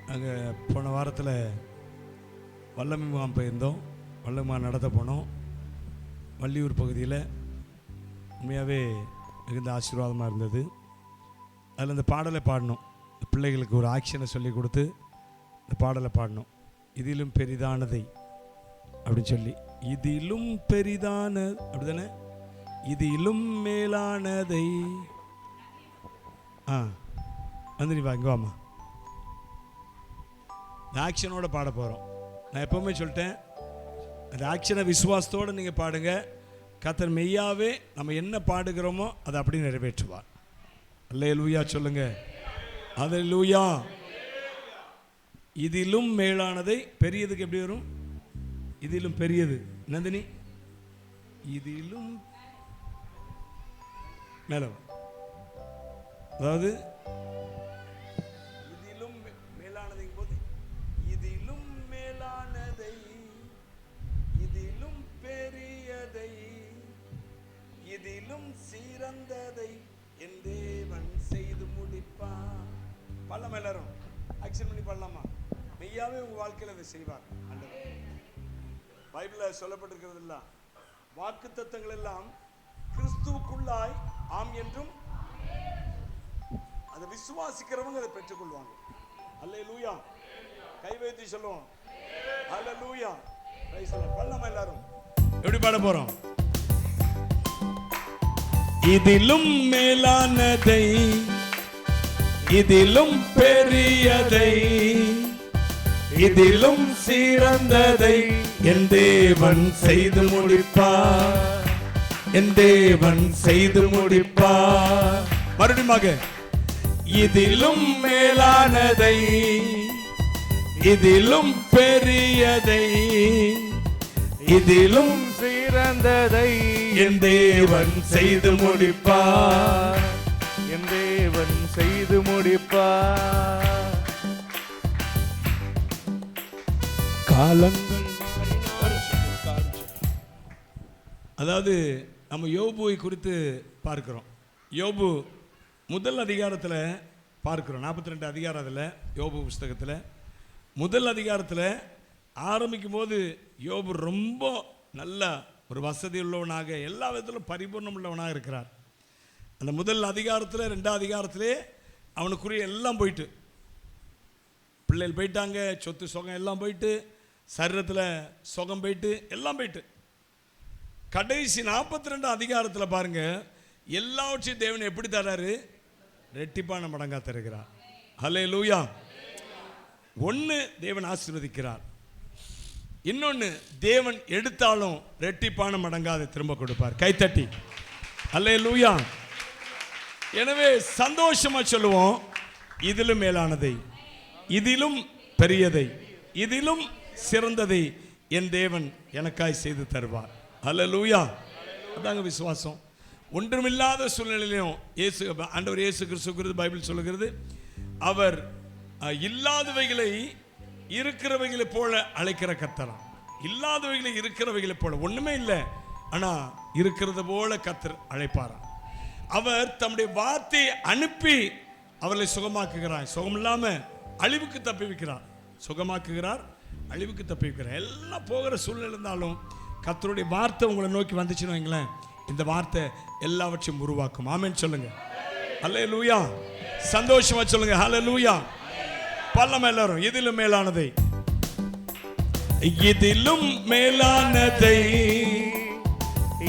நாங்கள் போன வாரத்தில் வல்லமை முகாம் போயிருந்தோம். வல்லமை முகாம் நடத்த போனோம். வள்ளியூர் பகுதியில் உண்மையாகவே மிகுந்த ஆசீர்வாதமாக இருந்தது. அதில் இந்த பாடலை பாடணும். பிள்ளைகளுக்கு ஒரு ஆக்ஷனை சொல்லி கொடுத்து இந்த பாடலை பாடணும். இதிலும் பெரிதானதை அப்படின்னு சொல்லி, இதிலும் பெரிதான அப்படி தானே, இதிலும் மேலானதை. வந்து நீ வா, இங்கே வாமா. இந்த ஆக்ஷனோட பாட போகிறோம். நான் எப்போவுமே சொல்லிட்டேன், அந்த ஆக்ஷனை விசுவாசத்தோடு நீங்கள் பாடுங்க. கர்த்தர் மெய்யாவே நம்ம என்ன பாடுகிறோமோ அதை அப்படி நிறைவேற்றுவார். அல்லேலூயா சொல்லுங்க. அல்லேலூயா. இதிலும் மேலானதை, பெரியதுக்கு எப்படி வரும்? இதிலும் பெரியது. நந்தினி, இதிலும் மேல, அதாவது இதிலும் மேலானதை போது, இதிலும் மேலானதை, இதிலும் பெரியதை, இதிலும் சிறந்ததை என் தேவன் செய்து முடிப்பார். பாடலாம் எல்லாரும், ஆக்ஷன் பண்ணி பாடலாமா? மெய்யாவே உங்க வாழ்க்கையில் அதை செய்வார். பைபிளில் சொல்லப்பட்டிருக்கிறது எல்லாம், வாக்கு தத்தங்கள் எல்லாம் கிறிஸ்துவுக்குள்ளாய் ஆம் என்றும் அதை விசுவாசிக்கிறவங்க அதை பெற்றுக்கொள்வாங்க. அல்லேலூயா. கை வைத்து சொல்லுவோம் அல்லேலூயா. பாடலாமா எல்லாரும்? எப்படி பாட போறோம்? இதிலும் மேலானதை, இதிலும் பெரியதை, இதிலும் சிறந்ததை என் தேவன் செய்து முடிப்பார். என் தேவன் செய்து முடிப்பார். மறுபடியும், இதிலும் மேலானதை, இதிலும் பெரியதை, இதிலும் சிறந்ததை என் தேவன் செய்து முடிப்பார். என் தேவன் செய்து முடிப்பார். காலங்கள், அதாவது நம்ம யோபுவை குறித்து பார்க்கிறோம். யோபு முதல் அதிகாரத்தில் பார்க்கிறோம். 42 அதிகாரம். அதில் யோபு புஸ்தகத்தில் முதல் அதிகாரத்தில் ஆரம்பிக்கும் போது யோபு ரொம்ப நல்ல ஒரு வசதி உள்ளவனாக, எல்லா விதத்திலும் பரிபூர்ணம் உள்ளவனாக இருக்கிறார். அந்த முதல் அதிகாரத்தில் 2ஆம் அதிகாரத்திலே அவனுக்குரிய எல்லாம் போயிட்டு, பிள்ளைகள் போயிட்டாங்க, சொத்து சுகம் எல்லாம் போயிட்டு, சரீரத்தில் சுகம் போயிட்டு, எல்லாம் போயிட்டு, கடைசி 42 அதிகாரத்தில் பாருங்க, எல்லாவற்றையும் தேவன் எப்படி தராரு? ரெட்டிப்பான மடங்கா தருகிறார். அல்லேலூயா. ஒன்று தேவன் ஆசீர்வதிக்கிறார், இன்னொன்று தேவன் எடுத்தாலும் ரெட்டிப்பான மடங்கா அதை திரும்ப கொடுப்பார். கைத்தட்டி அல்லேலூயா. எனவே சந்தோஷமா சொல்லுவோம், இதிலும் மேலானதை, இதிலும் பெரியதை, இதிலும் சிறந்ததை என் தேவன் எனக்காய் செய்து தருவார். அல்லேலூயா. அதாங்க விசுவாசம். ஒன்றுமில்லாத சூழ்நிலையிலும் இயேசு, ஆண்டவர் இயேசு கிறிஸ்து, பைபிள் சொல்லுகிறது, அவர் இல்லாதவைகளை இருக்கிறவைகளை போல அழைக்கிற கர்த்தராம். இல்லாதவைகளை இருக்கிறவைகளை போல, ஒண்ணுமே இல்லை ஆனா இருக்கிறது போல கர்த்தர் அழைப்பாராம். அவர் தம்முடைய வார்த்தையை அனுப்பி அவர்களை சுகமாக்குகிறார். சுகம் இல்லாம அழிவுக்கு தப்பி வைக்கிறார். சுகமாக்குகிறார், அழிவுக்கு தப்பி வைக்கிறார். எல்லாம் போகிற சூழ்நிலை இருந்தாலும் கர்த்தருடைய வார்த்தை உங்களை நோக்கி வந்துச்சுன்னு வைங்களேன், இந்த வார்த்தை எல்லாவற்றையும் உருவாக்கும். ஆமென் சொல்லுங்க. அல்லேலூயா. சந்தோஷமா சொல்லுங்க அல்லேலூயா. பாடலாமா எல்லாரும்? இதிலும் மேலானதை, இதிலும் மேலானதை,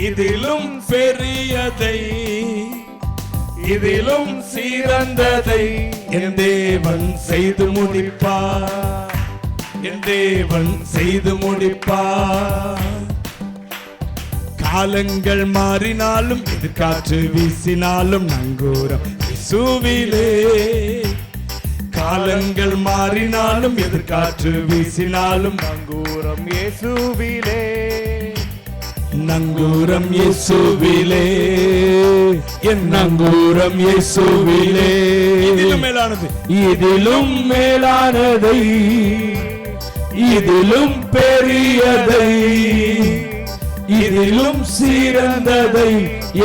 இதிலும் பெரியதை, இதிலும் சிறந்ததை என் தேவன் செய்து முடிப்பார். என் தேவன் செய்து முடிப்பார். காலங்கள் மாறினாலும், எதிர்காற்று வீசினாலும் நங்கூரம் இயேசுவிலே. காலங்கள் மாறினாலும், எதிர்காற்று வீசினாலும் நங்கூரம் இயேசுவிலே. நங்கூரம் இயேசுவிலே, என் நங்கூரம் இயேசுவிலே. இதிலும் மேலானது, இதிலும் மேலானதை, இதிலும் பெரியதை, இதிலும் சிறந்ததை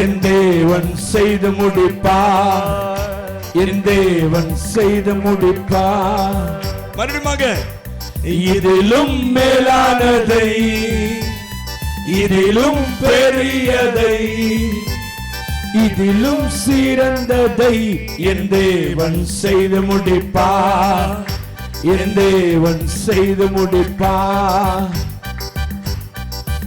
என் தேவன் செய்து முடிப்பார். என் தேவன் செய்து முடிப்பார். மறுபடியுமாக இதிலும் மேலானதை, இதிலும் பெரியதை, இதிலும் சிறந்ததை என் தேவன் செய்து முடிப்பார், என் தேவன் செய்து முடிப்பார்.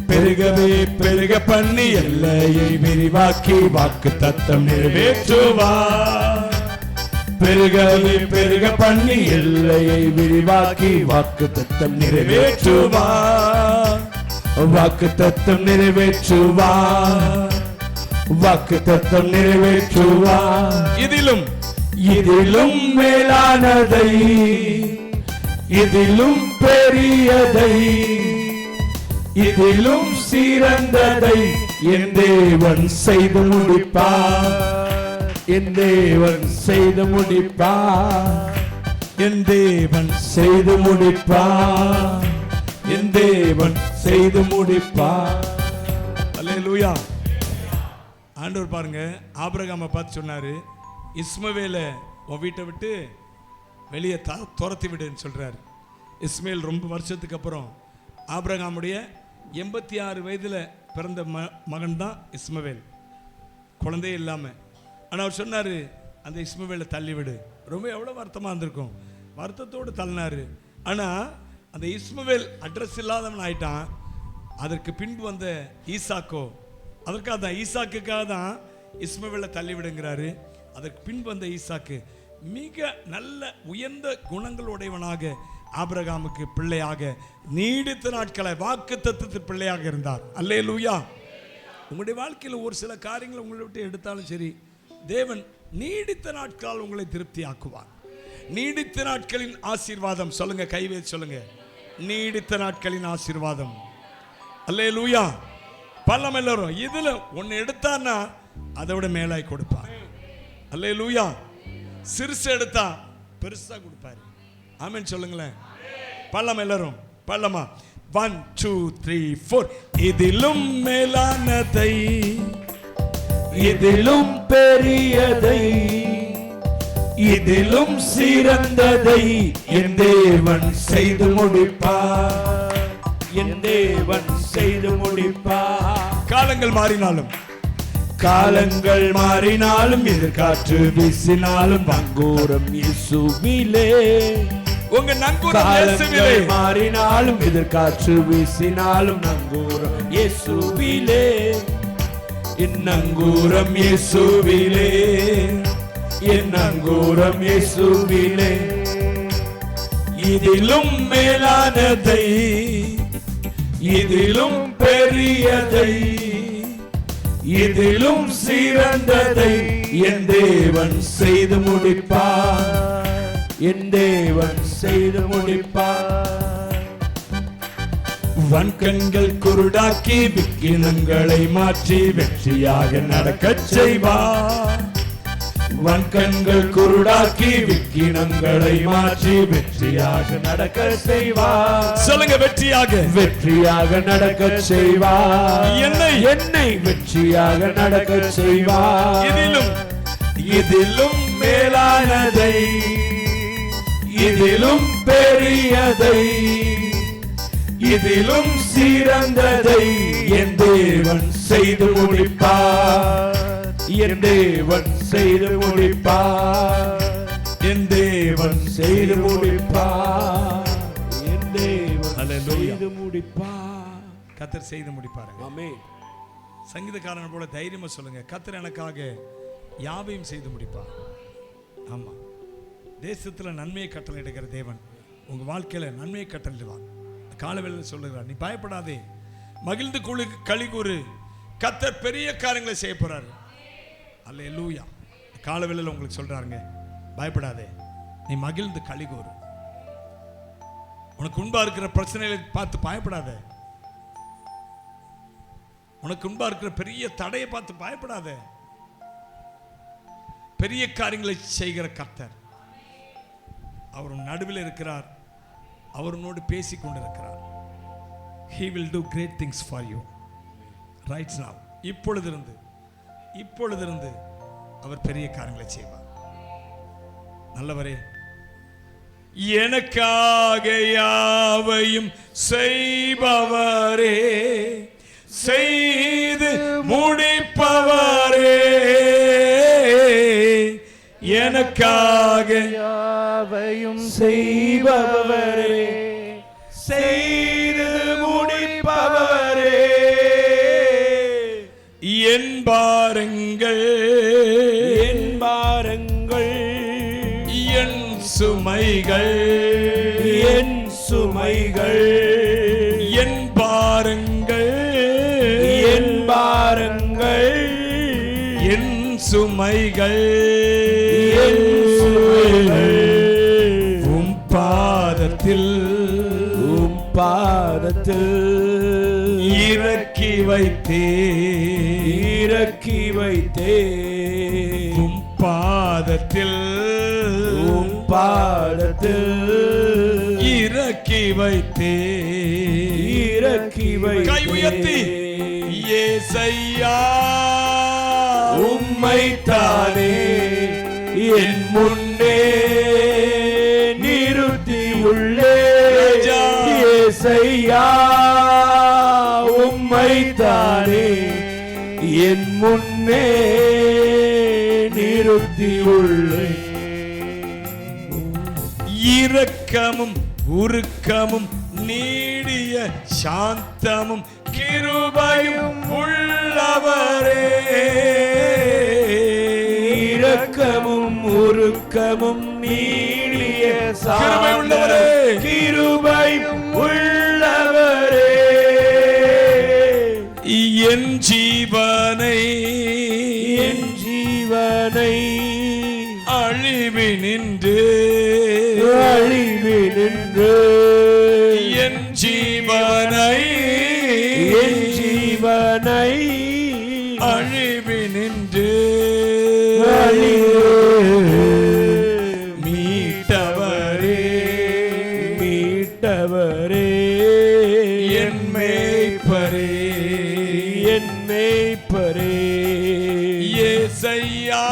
பெருகவே பெருக பண்ணி எல்லையை விரிவாக்கி வாக்கு தத்தம் நிறைவேற்றுவார். பெருகவே பெருக பண்ணி எல்லையை விரிவாக்கி வாக்கு தத்தம் நிறைவேற்றுவார். வாக்கு தத்தம் நிறைவேற்றுவார். வாக்கு தத்தம் நிறைவேற்றுவார். இதிலும் இதிலும் மேலானதை, இதிலும் பெரியதை, இதிலும் சிறந்ததை என் தேவன் செய்து முடிப்பார், என் தேவன் செய்து முடிப்பார், என் தேவன் செய்து முடிப்பார், என் தேவன் செய்து முடிப்பார். அல்லேலூயா. ஆண்டவர் பாருங்க, ஆபிரகாமை பார்த்து சொன்னாரு, இஸ்மவேலை உன் வீட்டை விட்டு வெளியே துரத்தி விடுன்னு சொல்றாரு. இஸ்மேல் ரொம்ப வருஷத்துக்கு அப்புறம் ஆபிரகாமுடைய 86 வயதில் பிறந்த மகன் தான் இஸ்மவேல், குழந்தையே இல்லாமல். ஆனால் அவர் சொன்னார், அந்த இஸ்மவேலை தள்ளிவிடு. ரொம்ப எவ்வளோ வருத்தமாக இருந்திருக்கும், வருத்தத்தோடு தள்ளினார். ஆனால் அந்த இஸ்மவேல் அட்ரஸ் இல்லாதவன் ஆயிட்டான். அதற்கு பின்பு வந்த ஈசாக்கோ, அதற்காக தான், ஈசாக்குக்காக தான் இஸ்மவேலை தள்ளிவிடுங்கிறாரு. அதற்கு பின்பு வந்த ஈசாக்கு மிக நல்ல உயர்ந்த குணங்களுடையவனாக ஆபிரகாமுக்கு பிள்ளையாக நீடித்த நாட்களை வாக்கு தத்தத்தின் பிள்ளையாக இருந்தார். அல்லேலூயா. உங்களுடைய வாழ்க்கையில் ஒரு சில காரியங்களை உங்களை விட்டு எடுத்தாலும் சரி, தேவன் நீடித்த நாட்களால் உங்களை திருப்தி ஆக்குவார். நீடித்த நாட்களின் ஆசீர்வாதம் சொல்லுங்க, கைவே சொல்லுங்க, நீடித்த நாட்களின் ஆசீர்வாதம். அல்லேலூயா. பல்லம் எல்லாரும் இதுல ஒன்னு எடுத்தான்னா அதை விட மேலாய் கொடுப்பார். அல்லேலூயா. சிறுசு எடுத்தா பெருசா கொடுப்பாரு. ஆமென் சொல்லுங்களேன். பல்லம் எல்லாரும் பல்லமா. 1 2 3 4. இதிலும் மேலானதை, இதிலும் பெரியதை, இதிலும் சிறந்ததை என் தேவன் செய்து முடிப்பார், என் தேவன் செய்து முடிப்பார். காலங்கள் மாறினாலும், காலங்கள் மாறினாலும், எதிர்காற்று வீசினாலும், நங்கூரம் இயேசுவிலே. உங்க நங்கூரம் இயேசுவிலே. மாறினாலும், எதிர்காற்று வீசினாலும், நங்கூரம் இயேசுவிலே. என் நங்கூரம் இயேசுவிலே, என் நங்கூரம் இயேசுவிலே. இதிலும் மேலானதை, இதிலும் பெரியதை, இதிலும் சிறந்ததை என் தேவன் செய்து முடிப்பார், என் தேவன் செய்து முடிப்பார். வன்கண்கள் குருடாக்கி விக்கினங்களை மாற்றி வெற்றியாக நடக்கச் செய்வார். வன்கண்கள் குருடாக்கி விக்கினங்களை மாற்றி வெற்றியாக நடக்க செய்வார். சொல்லுங்க, வெற்றியாக, வெற்றியாக நடக்க செய்வார். என்னை வெற்றியாக நடக்க செய்வார். இதிலும் இதிலும் மேலானதை, இதிலும் பெரியதை, இதிலும் சிறந்ததை என் தேவன் செய்து முடிப்பார், என் தேவன் செய்து முடிப்பார், என் தேவன் செய்து முடிப்பார், என் தேவன் செய்து முடிப்பார். கர்த்தர் செய்து முடிப்பார். ஆமென். சங்கீதக்காரன் போல தைரியமா சொல்லுங்க, கர்த்தர் எனக்காக யாவையும் செய்து முடிப்பார். ஆமா, தேசத்துல நன்மையை கட்டளையிடுகிற தேவன் உங்க வாழ்க்கையில நன்மையை கட்டளையிடுவார். காலவேளையில் சொல்லுகிறார், நீ பயப்படாதே, மகிழ்ந்து களி கூறு, கர்த்தர் பெரிய காரியங்களை செய்ய போறாரு. அல்லேலூயா. காலவேளையில் உங்களுக்கு சொல்றாருங்க, பயப்படாதே, நீ மகிழ்ந்து களி கூறு. உனக்கு முன்பா இருக்கிற பிரச்சனைகளை பார்த்து பயப்படாத, உனக்கு முன்பா இருக்கிற பெரிய தடையை பார்த்து பயப்படாத. பெரிய காரியங்களை செய்கிற கர்த்தர் அவர் நடுவில் இருக்கிறார், அவர் உன்னோடு பேசிக் கொண்டிருக்கிறார். He will do great things for you right now. இப்பொழுதிருந்து அவர் பெரிய காரியங்களை செய்வார். நல்லவரே, எனக்காக யாவையும் செய்பவரே, செய்து முடிப்பவரே, எனக்காக யாவையும் செய்பவரே, செய்து முடிப்பவரே, என் பாரங்கள் என் பாரங்கள், என் சுமைகள், என் சுமைகள், என் பாரங்கள், என் பாரங்கள், என் சுமைகள், என் சுமைகள், உம் பாதத்தில் உம் பாதத்தில் இறக்கி வைத்தே, இறக்கி வைத்தே, உம் பாதத்தில் உம் பாதத்தில் இறக்கி வைத்தே, இறக்கி வைத்தே. கை உயர்த்தி ஏசையா உம்மைத்தானே என் முன்னே நிறுத்தி உள்ளே, ராஜா. ஏசையா உம்மைத்தானே என் முன்னே நிறுத்தி உள்ளே. இரக்கமும் உருக்கமும் நீடிய சாந்தமும் கிருபையும் உள்ளவரே, இரக்கமும் உருக்கமும் நீடிய கிருபை உள்ளவரே, கிருபையும் உள்ளவரே, என் ஜீவனை என் ஜீவனை அழிவினின்று அழிவினின்று, என் ஜீவனை என் ஜீவனை அழிவினின்று மீட்டவரே, மீட்டவரே, என் மேய்ப்பரே, என் மேய்ப்பரே, ஏசையா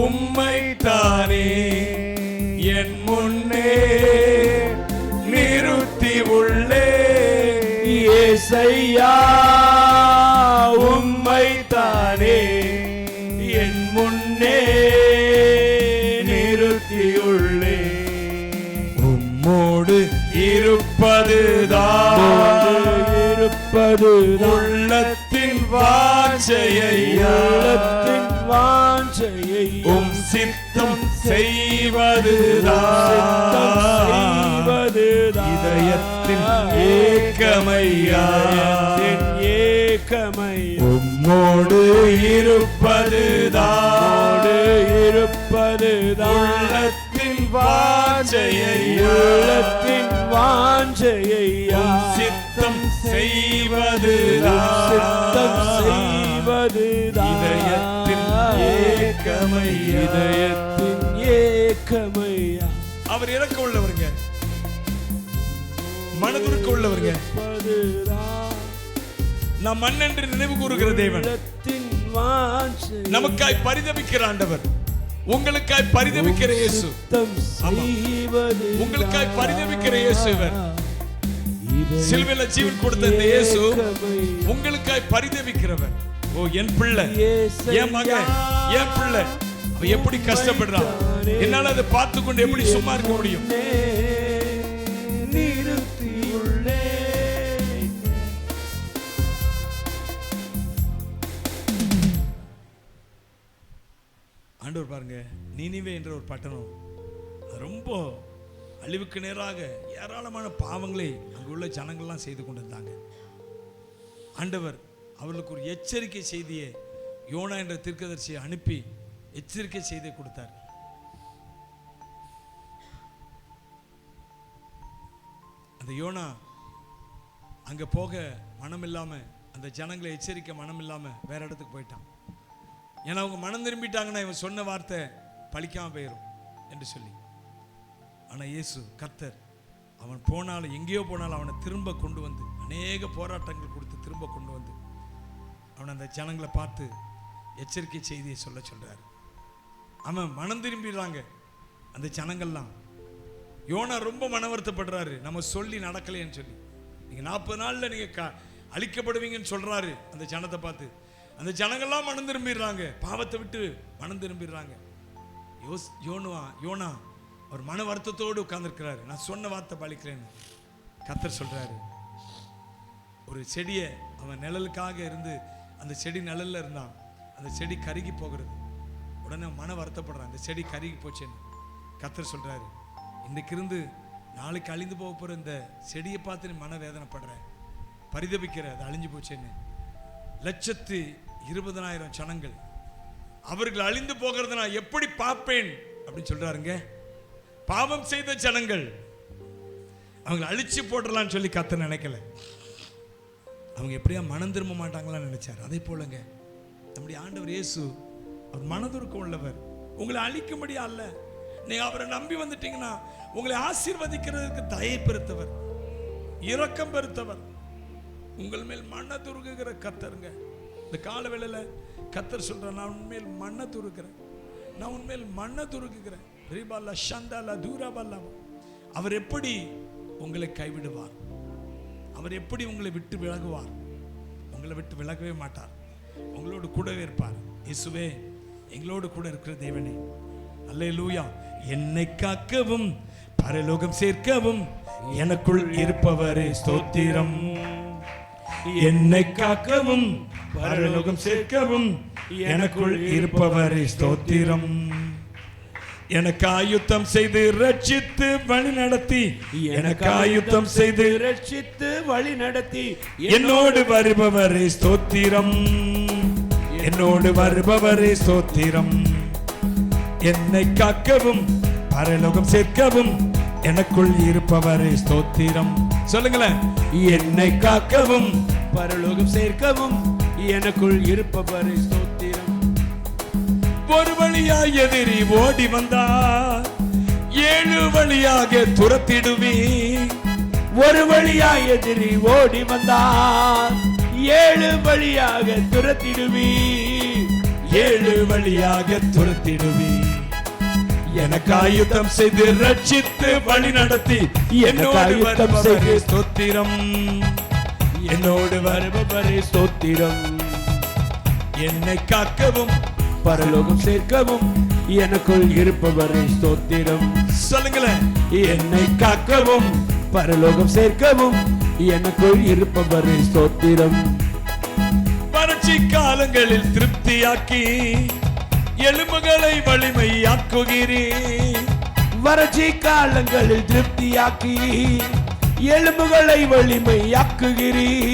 உம்மைத்தானே என் முன்னே நிறுத்தி உள்ளே, ஏசையா உம்மைத்தானே என் முன்னே நிறுத்தியுள்ளே. உம்மோடு இருப்பதுதான் உள்ளத்தின் வாஞ்சையா, உள்ளத்தின் வாஞ்சையை உம் சித்தம் செய்வதுதான் இதயத்தின் ஏக்கமையா, ஏக்கமையா, உம்மோடு இருப்பதுதான் உள்ளத்தின் வாஞ்சையா, உள்ளத்தின் வாஞ்சையா, சித்தம் செய்வதுதான் சித்தம் செய்வதுதான் இதயத்தின் ஏக்கமையா, இதயத்தின் ஏக்கமையா. அவர் இறக்க உள்ளவருங்க, மனதுருக்க உள்ளவருங்க. நாம் மண் என்று நினைவு கூறுகிற தேவன், நமக்காய் பரிதபிக்கிற ஆண்டவர், உங்களுக்காய் பரிதபிக்கிற இயேசு, உங்களுக்காய் பரிதபிக்கிற இயேசு. சிலுவையில் ஜீவன் கொடுத்த இந்த இயேசு உங்களுக்காய் பரிதபிக்கிறவர். ஓ என் பிள்ளை, என் மகன், என் பிள்ளை, அவன் எப்படி கஷ்டப்படுறான், என்னால அதை பார்த்து கொண்டு எப்படி சும்மா இருக்க முடியும்? ஆண்டவர் பாருங்க, நீனிவே என்ற ஒரு பட்டணம் ரொம்ப அழிவுக்கு நேராக ஏராளமான பாவங்களை அங்குள்ள ஜனங்கள்லாம் செய்து கொண்டிருந்தாங்க. ஆண்டவர் அவர்களுக்கு ஒரு எச்சரிக்கை செய்தியை யோனா என்ற தீர்க்கதரிசியை அனுப்பி எச்சரிக்கை செய்தியை கொடுத்தார். அந்த யோனா அங்க போக மனம் இல்லாம, அந்த ஜனங்களை எச்சரிக்க மனம் இல்லாம வேற இடத்துக்கு போயிட்டான். ஏன்னா அவங்க மனம் திரும்பிட்டாங்கன்னா இவன் சொன்ன வார்த்தை பலிக்காம போயிடும் என்று சொல்லி. ஆனால் இயேசு கர்த்தர் அவன் போனாலும் எங்கேயோ போனாலும் அவனை திரும்ப கொண்டு வந்து அநேக போராட்டங்கள் கொடுத்து திரும்ப கொண்டு வந்து அவன் அந்த ஜனங்களை பார்த்து எச்சரிக்கை செய்தியை சொல்றாரு. அவன் மனம் திரும்பிடுறாங்க அந்த ஜனங்கள்லாம். யோனா ரொம்ப மன வருத்தப்படுறாரு, நம்ம சொல்லி நடக்கலைன்னு சொல்லி. நீங்க 40 நாள்ல நீங்க அழிக்கப்படுவீங்கன்னு சொல்றாரு அந்த ஜனத்தை பார்த்து. அந்த ஜனங்கள்லாம் மனம் திரும்பிடுறாங்க, பாவத்தை விட்டு மனம் திரும்பிடுறாங்க. யோனா அவர் மன வருத்தத்தோடு உட்கார்ந்துருக்கிறாரு. நான் சொன்ன வார்த்தை பலிக்கிறேன்னு கர்த்தர் சொல்றாரு. ஒரு செடியை அவன் நிழலுக்காக இருந்து அந்த செடி நிழல்ல இருந்தான், அந்த செடி கருகி போகிறது. உடனே மன வருத்தப்படுறான், அந்த செடி கருகி போச்சேன்னு. கர்த்தர் சொல்றாரு, இன்னைக்கு இருந்து நாளைக்கு அழிந்து போக போற இந்த செடியை பார்த்து நீ மன வேதனைப்படுற, பரிதபிக்கிற, அது அழிஞ்சு போச்சேன்னு. 120,000 ஜனங்கள் அவர்கள் அழிந்து போகிறத நான் எப்படி பார்ப்பேன் அப்படின்னு சொல்றாருங்க. பாவம் செய்த ஜனங்கள் அவங்க அழிச்சு போடலான்னு சொல்லி கர்த்தர் நினைக்கல. அவங்க எப்படியா மனம் திரும்ப மாட்டாங்களான்னு நினைச்சார். அதே போலங்க நம்முடைய ஆண்டவர் இயேசு அவர் மனதுருக்கம் உள்ளவர். உங்களை அழிக்கும்படியா அல்ல, நீங்க அவரை நம்பி வந்துட்டீங்கன்னா உங்களை ஆசீர்வதிக்கிறதுக்கு தயை பெருத்தவர், இரக்கம் பெருத்தவர், உங்கள் மேல் மனதுருகுகிற கர்த்தருங்க. இந்த கால வேளையில கர்த்தர் சொல்ற, நான் உண்மையில் மனதுருகிறேன், நான் உண்மையில் மனதுருகுகிறேன். ரிபாலா ஷந்தாலா தூராபல்லா. அவர் எப்படி உங்களை கைவிடுவார்? அவர் எப்படி உங்களை விட்டு விலகுவார்? உங்களை விட்டு விலகவே மாட்டார், உங்களோடு கூடவே இருப்பார். இயேசுவே எங்களோடு கூட இருக்கிற தேவனே, அல்லேலூயா. என்னை காக்கவும் பரலோகம் சேர்க்கவும் எனக்குள் இருப்பவரே ஸ்தோத்திரம். என்னை காக்கவும் பரலோகம் சேர்க்கவும் எனக்குள் இருப்பவரே ஸ்தோத்திரம். எனக்கு ஆயுத்தம் செய்து ரட்சித்து வழி நடத்தி, எனக்கு ஆயுத்தம் செய்து ரட்சித்து வழி நடத்தி என்னோடு வருபவரே ஸ்தோத்திரம், என்னோடு வருபவரே ஸ்தோத்திரம். என்னை காக்கவும் பரலோகம் சேர்க்கவும் எனக்குள் இருப்பவரே ஸ்தோத்திரம். சொல்லுங்களேன், என்னை காக்கவும் பரலோகம் சேர்க்கவும் எனக்குள் இருப்பவரே ஸ்தோத்திரம். ஒரு வழியாய் எதிரி ஓடி வந்தார், 7 வழியாக துரத்திடுவே. ஒரு வழியாய் எதிரி ஓடி வந்தார், 7 வழியாக துரத்திடுவி. 7 வழியாக துரத்திடுவே. எனக்கு ஆயுதம் செய்து ரட்சித்து வழி நடத்தி என்னோடு வருபவரே ஸ்தோத்திரம், என்னோடு வருபவரே ஸ்தோத்திரம். என்னை காக்கவும் பரலோகம் சேர்க்கவும் எனக்குள் இருப்பவரே ஸ்தோத்திரம். சொல்லுங்களேன், என்னை காக்கவும் பரலோகம் சேர்க்கவும் எனக்குள் இருப்பவரே ஸ்தோத்திரம். வறட்சி காலங்களில் திருப்தியாக்கி எலும்புகளை வலிமையாக்குகிறீர். வறட்சி காலங்களில் திருப்தியாக்கி எலும்புகளை வலிமையாக்குகிறீர்.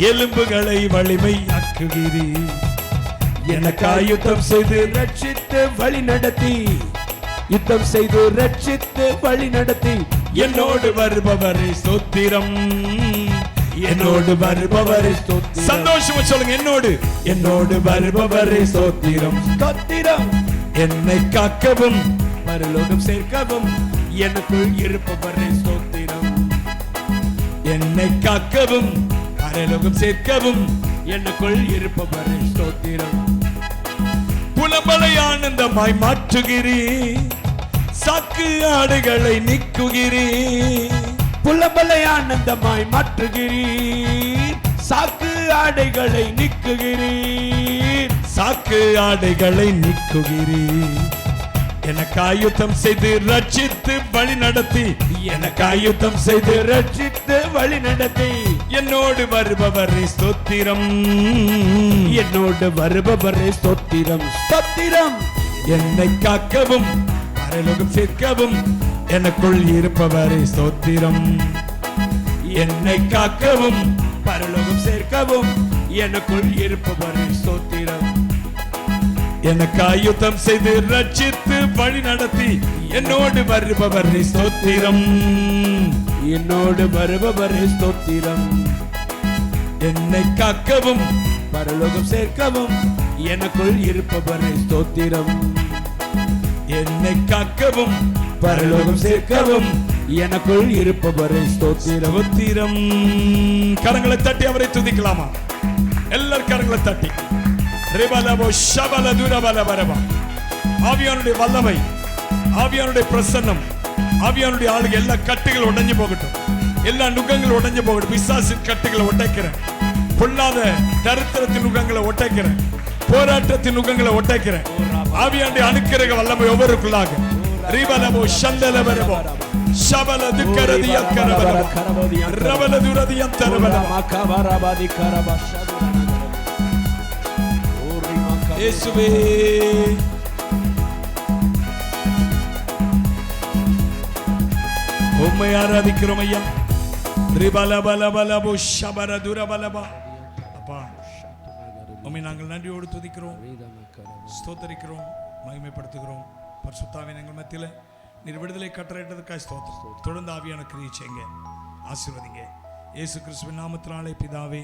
எலும்புகளை வலிமையாக்குகிறீர். எனக்கு ஆயுத்தம் செய்து ரட்சித்து வழி நடத்தி, யுத்தம் செய்து ரட்சித்து வழி நடத்தி என்னோடு வருபவரே ஸ்தோத்திரம், என்னோடு வருபவரே ஸ்தோத்திரம். சந்தோஷமா சொல்லுங்க, என்னோடு என்னோடு வருபவரே ஸ்தோத்திரம். ஸ்தோத்திரம். என்னை காக்கவும் பரலோகம் சேர்க்கவும் எனக்குள் இருப்பவரே ஸ்தோத்திரம். என்னை காக்கவும் பரலோகம் சேர்க்கவும் எனக்குள் இருப்பவரே ஸ்தோத்திரம். புலம்பலை ஆனந்தமாய் மாற்றுகிறீர், சாக்கு ஆடைகளை நீக்குகிறீர். புலம்பலை ஆனந்தமாய் மாற்றுகிறீர், சாக்கு ஆடைகளை நீக்குகிறீர். சாக்கு ஆடைகளை நீக்குகிறீர். எனக்கு ஆயுத்தம் செய்து ரட்சித்து வழி நடத்தி, எனக்கு ஆயுத்தம் செய்து ரட்சித்து வழி நடத்தி என்னோடு வருபவரே ஸ்தோத்திரம், என்னோடு வருபவரே ஸ்தோத்திரம். ஸ்தோத்திரம். என்னை காக்கவும் பரலோகம் சேர்க்கவும் எனக்குள் இருப்பவரே ஸ்தோத்திரம். என்னை காக்கவும் பரலோகம் சேர்க்கவும் எனக்குள் இருப்பவரே ஸ்தோத்திரம். எனக்கு ஆயுதம் செய்து ரட்சித்து வழி நடத்தி என்னோடு வருபவரே ஸ்தோத்திரம், என்னோடு வருபவரே ஸ்தோத்திரம். என்னை காக்கவும் பரலோகம் சேர்க்கவும் எனக்குள் இருப்பவரே ஸ்தோத்திரம். என்னை காக்கவும் பரலோகம் சேர்க்கவும் எனக்குள் இருப்பவரே ஸ்தோத்திரம். ஸ்தோத்திரம். கரங்களை தட்டி அவரை துதிக்கலாமா? எல்லாரும் கரங்களை தட்டி. ரிபலபோ ஷபல துரபல பரபா. ஆவியானுடைய வல்லமை, ஆவியானுடைய பிரசன்னம் ஆவியானுடைய ஆளுங்க எல்லா கட்டுகள் உடைஞ்சு போகட்டும், எல்லா நுகங்கள் உடைஞ்சு போகட்டும். பிசாசின் கட்டுகளை உடைக்கிறேன், பொல்லாத தரித்திரத்தின் நுகங்களை உடைக்கிறேன், போராட்டத்தின் நுகங்களை உடைக்கிறேன். ஆவியானுடைய அனுக்கிரக வல்லமை ஒவ்வொருக்குள்ளாக ரிபலபோ சந்தலபரபோ ஷபல துக்கரதிய கரபல ரபல துரதிய தரபல மகவரபதி கரபஷ இயேசுவே உம்மை ஆராதிக்கிறோம் ஐயா. ரிபலபலபலபோ ஷபர துரபலபா. அப்பா உம்மை நாங்கள் நன்றியோடு துதிக்கிறோம், ஸ்தோத்தரிக்கிறோம், மகிமைப்படுத்துகிறோம். பரிசுத்தாவின் எங்கள் மத்தியில் நீர் விடுதலை கட்டளையிட்டதற்காக ஸ்தோத்திரம். தொடர்ந்து ஆவியான கிரியை செய்யுங்க, ஆசீர்வதிங்க. இயேசு கிறிஸ்துவின் நாமத்தினாலே பிதாவே,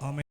ஆமென்.